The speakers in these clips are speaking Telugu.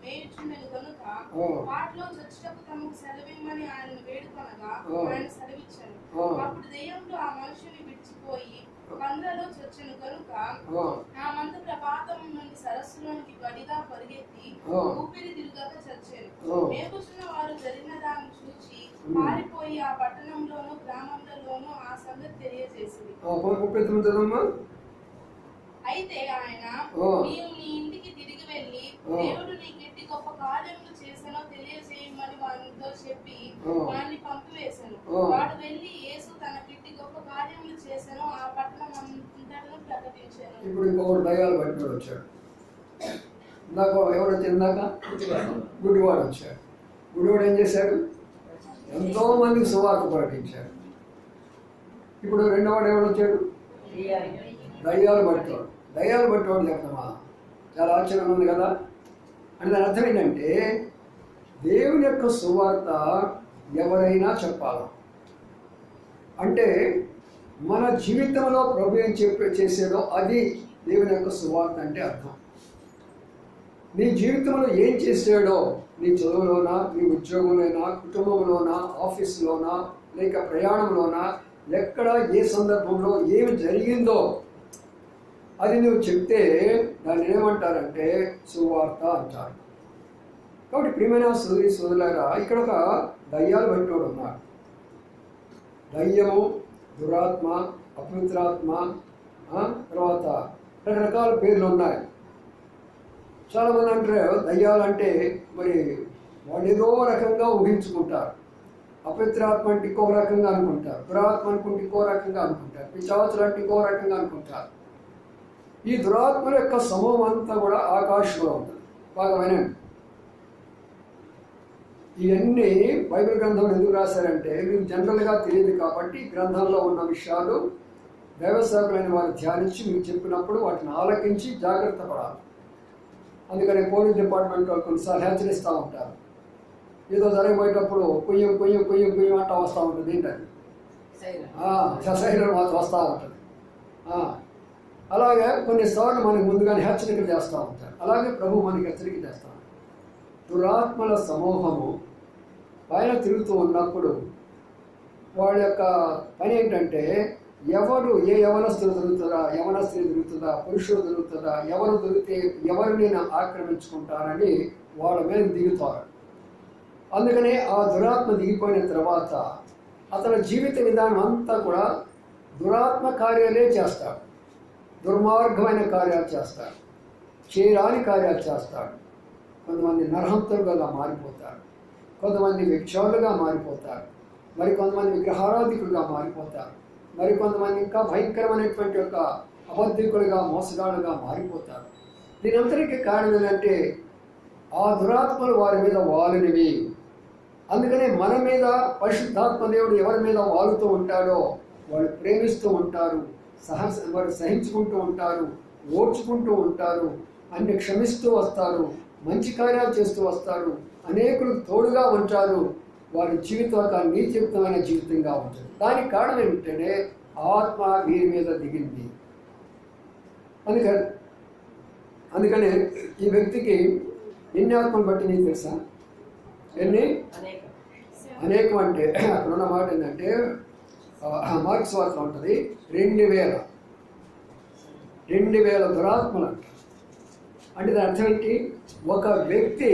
వేయుచుండెను గనుక వాటిలో చచ్చుటకు తమకు సెలవిమ్మని ఆయన వేడుకొనగా ఆయన సెలవిచ్చాను. అప్పుడు దెయ్యములు ఆ మనుషుని విడిచిపోయి మందలో చచ్చెను గనుక ఆ మంద ప్రపాతము నుండి సరస్సులోనికి గడిగా పరిగెత్తి ఊపిరి తిరుగక చచ్చెను. మేపుచున్న వారు జరిగిన దాన్ని చూచి పారిపోయి ఆ పట్టణంలోను గ్రామంలోను ఆ సంగతి తెలియజేసింది. అయితే ఆయన, నీవు నీ ఇంటికి తిరిగి వెళ్ళి దేవుడు నీకు ఎట్టి గొప్ప కార్యములు చేశానో తెలియజేయమని వానితో చెప్పి వాడిని పంపివేశాను. వాడు వెళ్ళి యేసు తనకిట్టి గొప్ప కార్యములు చేశానో ఆ పట్టణం అంతటను ప్రకటించాను. ఇప్పుడు ఇంకొకటి దయ్యాలు పట్టుకుని వచ్చాడు. ఇందాక ఎవరు వచ్చిందాక గుడివాడు వచ్చాడు. గుడివాడు ఏం చేశాడు? ఎంతో మందికి సువార్త ప్రకటించాడు. ఇప్పుడు రెండోవాడు ఎవరు వచ్చాడు? దయ్యాలు పట్టుకోడు. దయ్యాలు పట్టుకోడు చెప్తామా? చాలా ఆశ్చర్యంగా ఉంది కదా. అంటే దాని అర్థం ఏంటంటే దేవుని యొక్క సువార్త ఎవరైనా చెప్పాలి. అంటే మన జీవితంలో ప్రభు ఏం చేసేదో అది దేవుని యొక్క సువార్త అంటే అర్థం. నీ జీవితంలో ఏం చేసాడో, నీ చదువులోనా, నీ ఉద్యోగంలోనా, కుటుంబంలోనా, ఆఫీసులోనా, లేక ప్రయాణంలోనా, ఎక్కడ ఏ సందర్భంలో ఏమి జరిగిందో అది నువ్వు చెప్తే దాన్ని ఏమంటారంటే సువార్త అంటారు. కాబట్టి ప్రియమైన సోదరి సోదరులారా, ఇక్కడ ఒక దయ్యాలు పట్టినోడు ఉన్నాడు. దయ్యము, దురాత్మ, అపవిత్రాత్మ, తర్వాత రకరకాల పేర్లు ఉన్నాయి. చాలామంది అంటారు దయ్యాలంటే మరి వాళ్ళు ఏదో రకంగా ఊహించుకుంటారు. అపవిత్రాత్మ అంటే ఇంకో రకంగా అనుకుంటారు, దురాత్మ అనుకుంటే ఇంకో రకంగా అనుకుంటారు, పిశాచులు అంటే ఇంకో రకంగా అనుకుంటారు. ఈ దురాత్మల యొక్క సమూహం అంతా కూడా ఆకాశంలో ఉంటుంది. బాగా వినండి. ఇవన్నీ బైబిల్ గ్రంథంలో ఎందుకు రాశారంటే మీకు జనరల్గా తెలియదు కాబట్టి గ్రంథంలో ఉన్న విషయాలు దైవసేవకులైన వారు ధ్యానించి మీకు చెప్పినప్పుడు వాటిని ఆలకించి జాగ్రత్త పడాలి. అందుకని పోలీస్ డిపార్ట్మెంట్ వాళ్ళు కొన్నిసార్లు హెచ్చరిస్తూ ఉంటారు. ఏదో జరగబోయేటప్పుడు కొయ్యం కొయ్యం కొయ్యం కొయ్యం అంటూ వస్తూ ఉంటుంది. ఏంటది? సైరన్ మాత్రం వస్తూ ఉంటుంది. అలాగే కొన్నిసార్లు మనకి ముందుగానే హెచ్చరికలు చేస్తూ ఉంటారు. అలాగే ప్రభు మనకి హెచ్చరిక చేస్తూ ఉంటారు. దురాత్మల సమూహము పైన తిరుగుతూ ఉన్నప్పుడు వాళ్ళ యొక్క పని ఏంటంటే ఎవరు ఏ యవనస్తులు దొరుకుతుందా, యవన స్త్రీ దొరుకుతుందా, పురుషుడు దొరుకుతుందా, ఎవరు దొరికితే ఎవరిని ఆక్రమించుకుంటారని వాళ్ళ మీద దిగుతారు. అందుకనే ఆ దురాత్మ దిగిపోయిన తర్వాత అతని జీవిత విధానం అంతా కూడా దురాత్మ కార్యాలే చేస్తాడు. దుర్మార్గమైన కార్యాలు చేస్తాడు, చేయరాని కార్యాలు చేస్తాడు. కొంతమంది నరహంతులుగా మారిపోతారు, కొంతమంది వ్యక్షాలుగా మారిపోతారు, మరి కొంతమంది విగ్రహారాధికులుగా మారిపోతారు, మరి కొంతమంది ఇంకా భయంకరమైనటువంటి యొక్క అబద్ధికులుగా మోసగాళ్ళుగా మారిపోతారు. దీనంతటికీ కారణం ఏంటంటే ఆ దురాత్మలు వారి మీద వాలినవి. అందుకనే మన మీద పరిశుద్ధాత్మ దేవుడు ఎవరి మీద వాలుతూ ఉంటాడో వాళ్ళు ప్రేమిస్తూ ఉంటారు, వారు సహించుకుంటూ ఉంటారు, ఓర్చుకుంటూ ఉంటారు, అన్ని క్షమిస్తూ వస్తారు, మంచి కార్యాలు చేస్తూ వస్తారు, అనేకులకు తోడుగా ఉంటారు. వారి జీవితం ఒక నీతియుక్తమైన జీవితంగా ఉంటుంది. దానికి కారణం ఏమిటంటే ఆత్మ వీరి మీద దిగింది. అందుకనే ఈ వ్యక్తికి ఎన్ని ఆత్మలు బట్టి నీకు తెలుసా? ఎన్ని? అనేకం. అంటే అక్కడ ఉన్న మాట ఏంటంటే మార్క్స్ వార్త ఉంటుంది 2000 దురాత్మలు అంట. అంటే దాని అర్థం ఏంటి? ఒక వ్యక్తి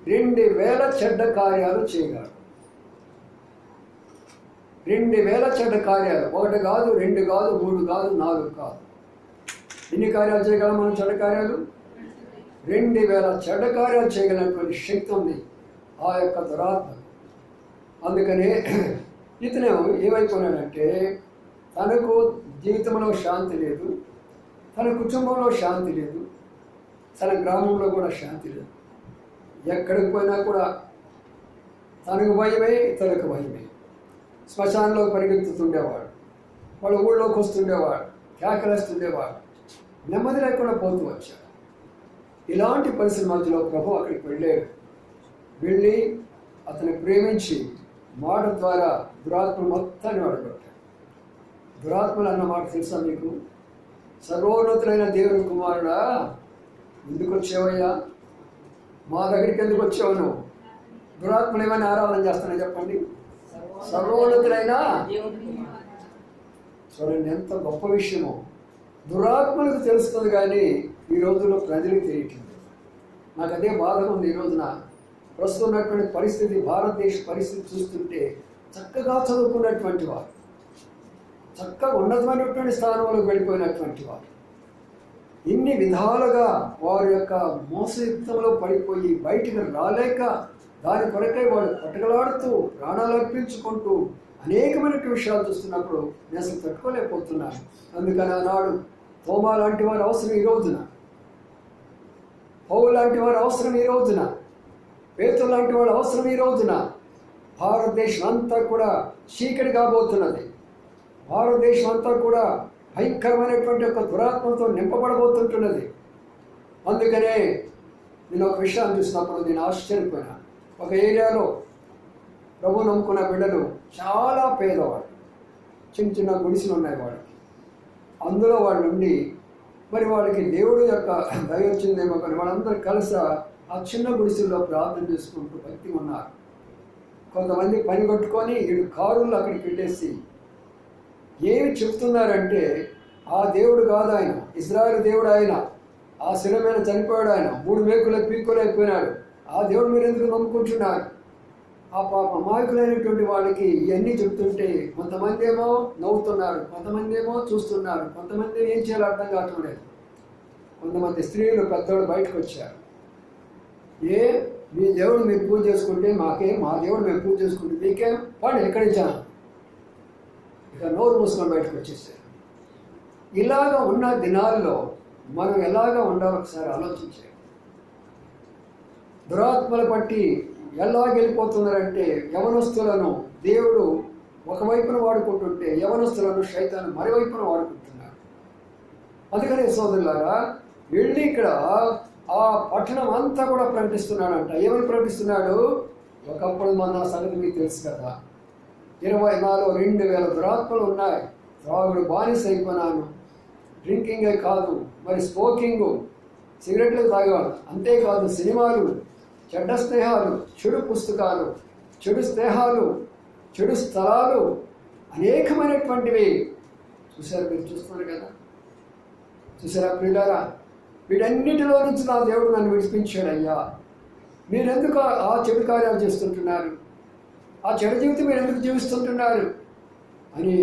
2000 చెడ్డ కార్యాలు చేయగలడు. 2000 చెడ్డ కార్యాలు, 1 కాదు, 2 కాదు, 3 కాదు, 4 కాదు. ఎన్ని కార్యాలు చేయగలం మనం? చెడ్డ కార్యాలు 2000 చెడ్డ కార్యాలు చేయగలిగినటువంటి శక్తి ఉంది ఆ యొక్క దురాత్మ. అందుకనే ఇతను ఏమైపోయినాడంటే తనకు జీవితంలో శాంతి లేదు, తన కుటుంబంలో శాంతి లేదు, తన గ్రామంలో కూడా శాంతి లేదు. ఎక్కడికి పోయినా కూడా తనకు భయమే, ఇతరులకు భయమే. శ్మశానంలో పరిగెత్తుతుండేవాడు, వాళ్ళ ఊళ్ళోకి వస్తుండేవాడు, కేకలేస్తుండేవాడు, నెమ్మది లేకుండా పోతూ వచ్చాడు. ఇలాంటి పరిస్థితి మధ్యలో ప్రభు అక్కడికి వెళ్ళి అతను ప్రేమించి మాట ద్వారా దురాత్మలు మొత్తాన్ని వాడగొట్టాడు. దురాత్మలు అన్న మాట తెలుసా మీకు? సర్వోన్నతులైన దేవుని కుమారుడా, ఎందుకు వచ్చావయ్యా? మా దగ్గరికి ఎందుకు వచ్చావు నువ్వు? దురాత్మలు ఏమైనా ఆరాధన చేస్తానని చెప్పండి. సర్వోన్నతులైన చూడండి ఎంత గొప్ప విషయమో. దురాత్మలకు తెలుస్తుంది కానీ ఈ రోజుల్లో ప్రజలకు తెలియట్లేదు. నాకు అదే బాధగా ఉంది. ఈ రోజున ప్రస్తుతం ఉన్నటువంటి పరిస్థితి, భారతదేశ పరిస్థితి చూస్తుంటే చక్కగా చదువుకున్నటువంటి వారు, చక్కగా ఉన్నతమైనటువంటి స్థానంలోకి వెళ్ళిపోయినటువంటి వారు ఇన్ని విధాలుగా వారి యొక్క మోసయుక్తంలో పడిపోయి బయటికి రాలేక దాని కొరకై వాళ్ళు పట్టుకలాడుతూ ప్రాణాలు అర్పించుకుంటూ అనేకమైన విషయాలు చూస్తున్నప్పుడు నేను అసలు తట్టుకోలేకపోతున్నాను. అందుకని ఆనాడు తోమా లాంటి వారు అవసరం ఈ రోజున, పౌలు లాంటి వారు అవసరం ఈ రోజున, పేతురు లాంటి వాడు అవసరం ఈ రోజున. భారతదేశం అంతా కూడా చీకటి కాబోతున్నది. భారతదేశం అంతా కూడా భయంకరమైనటువంటి ఒక దురాత్మతో నింపబడబోతుంటున్నది. అందుకనే నేను ఒక విషయాన్ని చూసినప్పుడు నేను ఆశ్చర్యపోయినా. ఒక ఏరియాలో ప్రభు నమ్ముకున్న బిడ్డలు చాలా పేదవాడు, చిన్న చిన్న గుడిసెలు ఉన్నాయి వాళ్ళకి. అందులో వాళ్ళు ఉండి మరి వాళ్ళకి దేవుడు యొక్క దయ వచ్చిందేమో కానీ వాళ్ళందరూ కలిసి ఆ చిన్న గుడిసెల్లో ప్రార్థన చేసుకుంటూ భక్తి ఉన్నారు. కొంతమంది పని కొట్టుకొని వీళ్ళు కారుల్లో అక్కడికి వెళ్ళేసి ఏమి చెప్తున్నారంటే, ఆ దేవుడు కాదు ఆయన, ఇజ్రాయేల్ దేవుడు ఆయన, ఆ శిల మీద చనిపోయాడు ఆయన, 3 మేకుల పీకులైపోయినాడు, ఆ దేవుడు మీరు ఎందుకు నమ్ముకుంటున్నారు? ఆ పాప అమాయకులైనటువంటి వాళ్ళకి ఇవన్నీ చెప్తుంటే కొంతమంది ఏమో నవ్వుతున్నారు, కొంతమంది ఏమో చూస్తున్నారు, కొంతమంది ఏం చేయాలో అర్థం కావటం లేదు. కొంతమంది స్త్రీలు పెద్దవాళ్ళు బయటకు వచ్చారు. మీ దేవుడు మీరు పూజ చేసుకుంటే మాకేం, మా దేవుడు మేము పూజ చేసుకుంటే మీకేం, వాడు ఎక్కడించాను. ఇక నోరు మూసుకొని బయటకు వచ్చేసారు. ఇలాగ ఉన్న దినాల్లో మనం ఎలాగ ఉండాలో ఒకసారి ఆలోచించాలి. దురాత్మల పట్టి ఎలాగ వెళ్ళిపోతున్నారంటే యవనస్తులను దేవుడు ఒకవైపున వాడుకుంటుంటే యవనస్తులను శైతాను మరోవైపున వాడుకుంటున్నారు. అందుకనే సోదరులారా, వెళ్ళి ఇక్కడ ఆ పట్టణం అంతా కూడా ప్రకటిస్తున్నాడంట. ఏమని ప్రకటిస్తున్నాడు? ఒకప్పుడు మన సంగతి మీకు తెలుసు కదా, 24,000 దురాత్మలు ఉన్నాయి. త్రాగుడు బానిస అయిపోయినాను. డ్రింకింగే కాదు, మరి స్మోకింగు, సిగరెట్లు తాగేవాడు, అంతేకాదు సినిమాలు, చెడ్డ స్నేహాలు, చెడు పుస్తకాలు, చెడు స్నేహాలు, చెడు స్థలాలు, అనేకమైనటువంటివి చూసారు. మీరు చూస్తున్నారు కదా, చూసారా ప్రియులారా? వీటన్నిటిలో నుంచి నా దేవుడు నన్ను విడిపించాడయ్యా, మీరెందుకు ఆ చెడు కార్యాలు చేస్తుంటున్నారు, ఆ చెడు జీవితం మీరు ఎందుకు జీవిస్తుంటున్నారు అని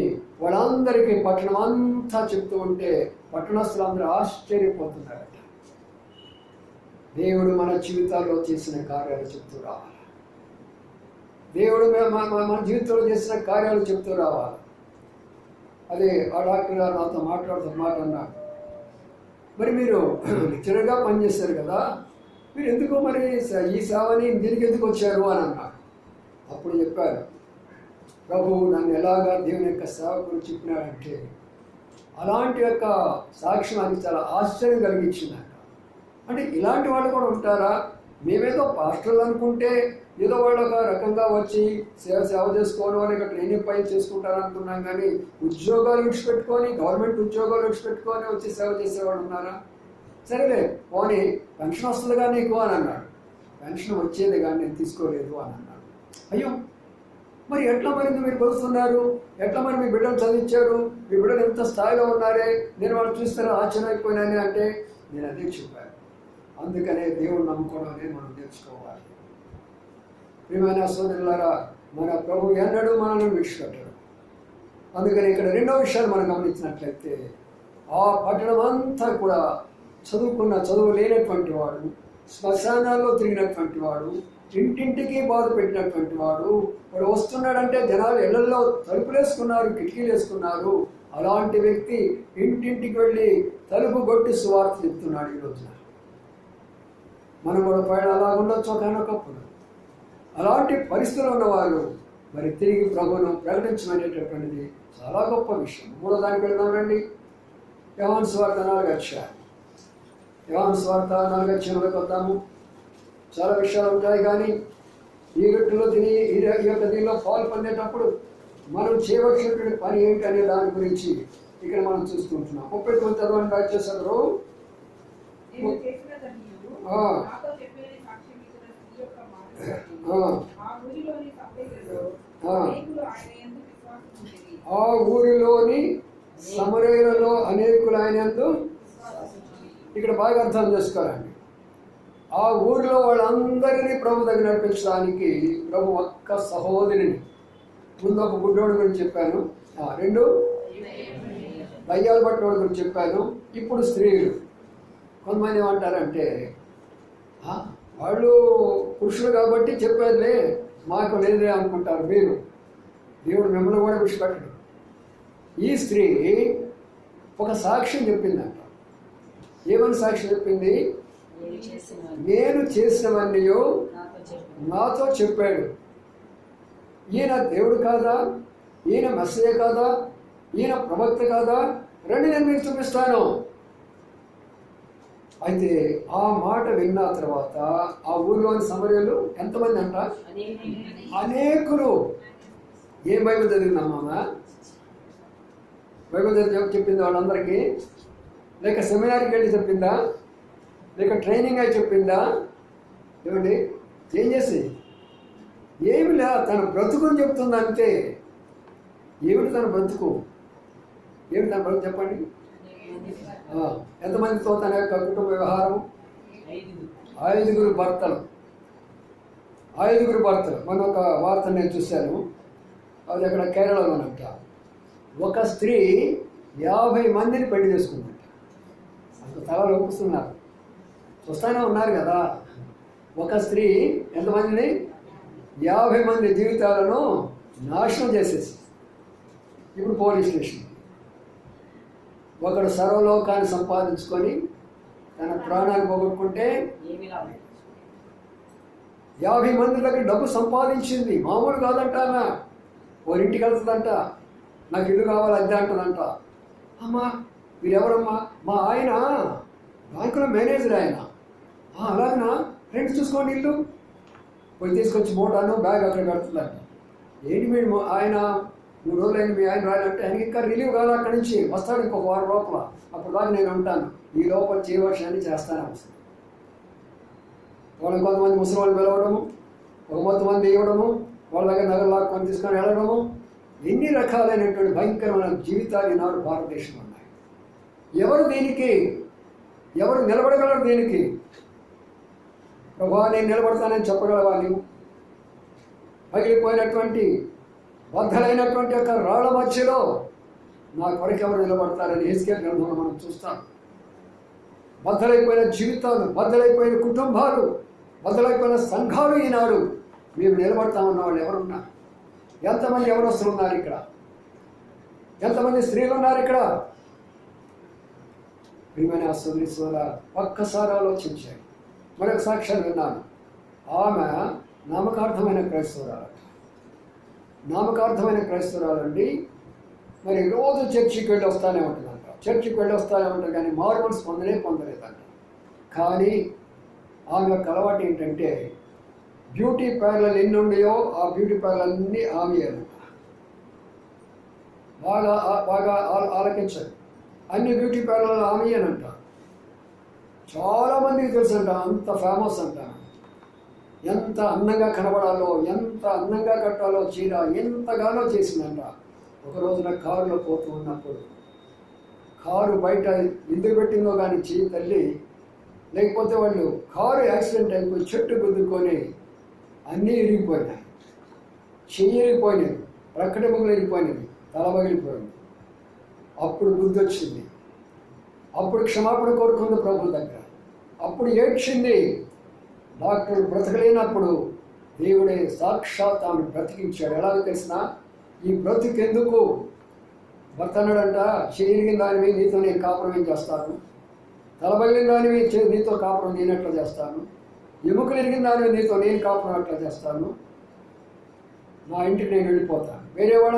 వాళ్ళందరికీ పట్టణం అంతా చెప్తూ ఉంటే పట్టణస్తులందరూ ఆశ్చర్యపోతున్నారట. దేవుడు మన జీవితాల్లో చేసిన కార్యాలు చెప్తూ రావాలి. దేవుడు మన జీవితంలో చేసిన కార్యాలు చెప్తూ రావాలి. అదే ఆ డాక్టర్ గారు నాతో మాట్లాడుతున్న మాట అన్నాడు, మరి మీరు లెక్చరర్గా పనిచేస్తారు కదా, మీరు ఎందుకు మరి ఈ సేవని దీనికి ఎందుకు వచ్చారు అని అన్నాడు. అప్పుడు చెప్పారు, ప్రభువు నన్ను ఎలాగా దేవుని యొక్క సేవకులు చెప్పినాడంటే అలాంటి యొక్క సాక్ష్యం అది చాలా ఆశ్చర్యం కలిగించిందంట. అంటే ఇలాంటి వాళ్ళు కూడా ఉంటారా? మేమేదో పాస్టర్లు అనుకుంటే ఏదో వాళ్ళు ఒక రకంగా వచ్చి సేవ చేసుకోవడం వల్ల ఇక్కడ ట్రైనింగ్ పై చేసుకుంటారనుకున్నాం, కానీ ఉద్యోగాలు విడిచిపెట్టుకొని, గవర్నమెంట్ ఉద్యోగాలు విడిచిపెట్టుకొని వచ్చి సేవ చేసేవాడు ఉన్నారా? సరేలే పోనీ పెన్షన్ వస్తుందిగా నీకు అని అన్నాడు. పెన్షన్ వచ్చేది కానీ నేను తీసుకోలేదు అని అన్నాడు. అయ్యో, మరి ఎట్లా మరి మీరు బతుకుతున్నారు, ఎట్లా మరి మీ బిడ్డలు చదివించారు, మీ బిడ్డలు ఎంత స్థాయిలో ఉన్నారే, నేను వాళ్ళు చూస్తారో ఆశ్చర్యమైపోయినానే అంటే నేను అదే చెప్పాను. అందుకనే దేవుడు నమ్ముకోవడం అనేది మనం నేర్చుకోవాలి. ప్రియమైన సోదరులారా, మన ప్రభు ఎన్నడూ మనల్ని విడిచిపెట్టాడు. అందుకని ఇక్కడ రెండో విషయాన్ని మనం గమనించినట్లయితే, ఆ పట్టణం అంతా కూడా చదువు లేనటువంటి వాడు, శ్మశానాల్లో తిరిగినటువంటి వాడు, ఇంటింటికి బాధ పెట్టినటువంటి వాడు వస్తున్నాడంటే జనాలు ఇళ్లలో తలుపులు వేసుకున్నారు, కిటికీలు వేసుకున్నారు. అలాంటి వ్యక్తి ఇంటింటికి వెళ్ళి తలుపు కొట్టి సువార్త చెప్తున్నాడు. ఈ రోజున మనం కూడా పైన అలా ఉండొచ్చు ఒకనొకప్పుడు. అలాంటి పరిస్థితులు ఉన్నవారు మరి తిరిగి ప్రభువును ప్రకటించడం అనేటటువంటిది చాలా గొప్ప విషయం. మూడో దానికి వెళ్దామండి. యోహాను సువార్త 4వ అధ్యాయం. యోహాను సువార్త 4వ అధ్యాయంలోకి వద్దాము. చాలా విషయాలు ఉంటాయి, కానీ ఈ రొట్టెలో తిని ఈ యొక్క దీనిలో పాలు పొందేటప్పుడు మనం చేయవలసినటువంటి పని ఏంటి అనే దాని గురించి ఇక్కడ మనం చూస్తుంటున్నాం. 39 చదవండి. వచ్చేసారు ఆ ఊరిలోని సమరయులలో అనేకులు ఆయన యందు ఇక్కడ బాగా అర్థం చేసుకోవాలండి. ఆ ఊరిలో వాళ్ళందరినీ ప్రభు దగ్గర నడిపించడానికి ప్రభు ఒక్క సహోదరిని, ముందు ఒక గుడ్డోడి గురించి చెప్పాను, 2 దయ్యాలు పట్టినోడి గురించి చెప్పాను, ఇప్పుడు స్త్రీలు. కొంతమంది ఏమంటారంటే వాళ్ళు పురుషులు కాబట్టి చెప్పేదిలే, మాకు లేదే అనుకుంటారు. మీరు దేవుడు మిమ్మల్ని కూడా విడిచిపెట్టడు. ఈ స్త్రీ ఒక సాక్ష్యం చెప్పిందంట. ఏమని సాక్ష్యం చెప్పింది? నేను చేసినవన్నీ నాతో చెప్పాడు. ఈయన దేవుడు కాదా? ఈయన మెస్సయ్య కాదా? ఈయన ప్రవక్త కాదా? రండి, నేను మీకు చూపిస్తాను. అయితే ఆ మాట విన్న తర్వాత ఆ ఊరిలోని సమరయులు ఎంతమంది అంట? అనేకులు. ఏం బైబిల్ చదివిందమ్మా? బైబిల్ చెప్పింది వాళ్ళందరికీ? లేక సెమినార్కి వెళ్ళి చెప్పిందా? లేక ట్రైనింగ్ అయి చెప్పిందా? ఏమండి, ఏం చేసి? ఏమి లే, తన బ్రతుకుని చెప్తుంది అంతే. ఏమిటి తన బ్రతుకు? ఏమిటి తన బ్రతుకు చెప్పండి. ఎంతమందితో తన యొక్క కుటుంబ వ్యవహారం? 5 భర్తలు. 5 భర్తలు. మన ఒక వార్త నేను చూశాను, అది అక్కడ కేరళలోనంట. ఒక స్త్రీ 50 మందిని పెళ్లి చేసుకుందంట. అంత తలలు ఒప్పుస్తున్నారు, చూస్తానే ఉన్నారు కదా. ఒక స్త్రీ ఎంతమందిని? 50 మంది జీవితాలను నాశనం చేసేసి ఇప్పుడు పోలీస్ స్టేషన్. ఒకడు సర్వలోకాన్ని సంపాదించుకొని తన ప్రాణాన్ని పోగొట్టుకుంటే 50 మంది దగ్గర డబ్బు సంపాదించింది. మామూలు కాదంట. ఆమె ఇంటికి వెళ్తుందంట, నాకు ఇల్లు కావాలి అద్దె అంటుందంట. అమ్మా మీరెవరమ్మా? మా ఆయన బ్యాంకులో మేనేజర్ ఆయన. అలాగనా? రెంట్ చూసుకోండి ఇల్లు. పోయి తీసుకొచ్చి మోటాను బ్యాగ్ అక్కడ పెడుతుందంట. ఏంటి మీరు ఆయన 3 రోజులైంది మీ ఆయన రాలంటే, ఆయనకి ఇంకా రిలీవ్ కాదు, అక్కడి నుంచి వస్తాడు ఇంకొక వారం లోపల. అప్పుడు దాకా నేను ఉంటాను, ఈ లోపల చేయవలసినవి చేస్తాను అవసరం. వాళ్ళని కొంతమంది ముసలి పిలవడము, కొంతమంది ఇవ్వడము, వాళ్ళ దగ్గర నగలు లాక్కొని తీసుకొని వెళ్ళడము, ఎన్ని రకాలైనటువంటి భయంకరమైన జీవితాలు ఈనాడు భారతదేశంలో ఉన్నాయి. ఎవరు దీనికి? ఎవరు నిలబడగలరు దీనికి? ప్రభా నేను నిలబడతానని చెప్పగలవా నీవు? పగిలిపోయినటువంటి బద్దలైనటువంటి యొక్క రాళ్ల మధ్యలో నా కొరకు ఎవరు నిలబడతారని హెజ్కేలు గ్రంథంలో మనం చూస్తాం. బద్దలైపోయిన జీవితాలు, బద్దలైపోయిన కుటుంబాలు, బద్దలైపోయిన సంఘాలు ఈనాడు మేము నిలబడతామన్న వాళ్ళు ఎవరున్నారు? ఎంతమంది యవనస్తులు ఉన్నారు ఇక్కడ? ఎంతమంది స్త్రీలు ఉన్నారు ఇక్కడ? ప్రియమైన సోదరి ఒక్కసారి ఆలోచించాను. మరొక సాక్ష్యాలు విన్నాను. ఆమె నామకార్థమైన క్రైస్తవురాలండి. మరి రోజు చర్చికి వెళ్ళి వస్తూనే ఉంటుందంట. కానీ మార్మల్స్ పొందలేదంట. కానీ ఆమె యొక్క అలవాటు ఏంటంటే, బ్యూటీ పార్లర్లు ఎన్ని ఉన్నాయో ఆ బ్యూటీ పార్లర్లన్నీ ఆమె బాగా ఆలకించారు. అన్ని బ్యూటీ పార్లర్లు ఆమెయేనంట. చాలామందికి తెలుసంట, అంత ఫేమస్ అంట. ఎంత అందంగా కనబడాలో, ఎంత అందంగా కట్టాలో చీర ఎంతగానో చేసిందంట. ఒక రోజున కారులో పోతూ ఉన్నప్పుడు కారు బయట ఎందుకు పెట్టిందో కానీ తల్లి, లేకపోతే వాళ్ళు కారు యాక్సిడెంట్ అయిపోయి చెట్టు గుద్దుకొని అన్నీ ఇరిగిపోయినాయి. చెయ్యి ఇరిగిపోయినాయి, ప్రక్కటి ముగ్గులు ఇరిగిపోయినాయి, తల పగిలిపోయింది. అప్పుడు బుద్ధి వచ్చింది. అప్పుడు క్షమాపణ కోరుకుంది ప్రభు దగ్గర. అప్పుడు ఏడ్చింది. డాక్టర్లు బ్రతకలేనప్పుడు దేవుడే సాక్షాత్ ఆమెను బ్రతికించాడు. ఎలాగో తెలిసిన? ఈ బ్రతికెందుకు? భర్త అన్నాడంట, చేయరిగిన దానివి నీతో నేను కాపురం ఏం చేస్తాను, తలబగిలిన దానివి నీతో కాపురం నేనెట్లా చేస్తాను, ఎముకలు ఎరిగిన దానివి నీతో నేను కాపురం ఎట్లా చేస్తాను, నా ఇంటికి నేను వెళ్ళిపోతాను, వేరే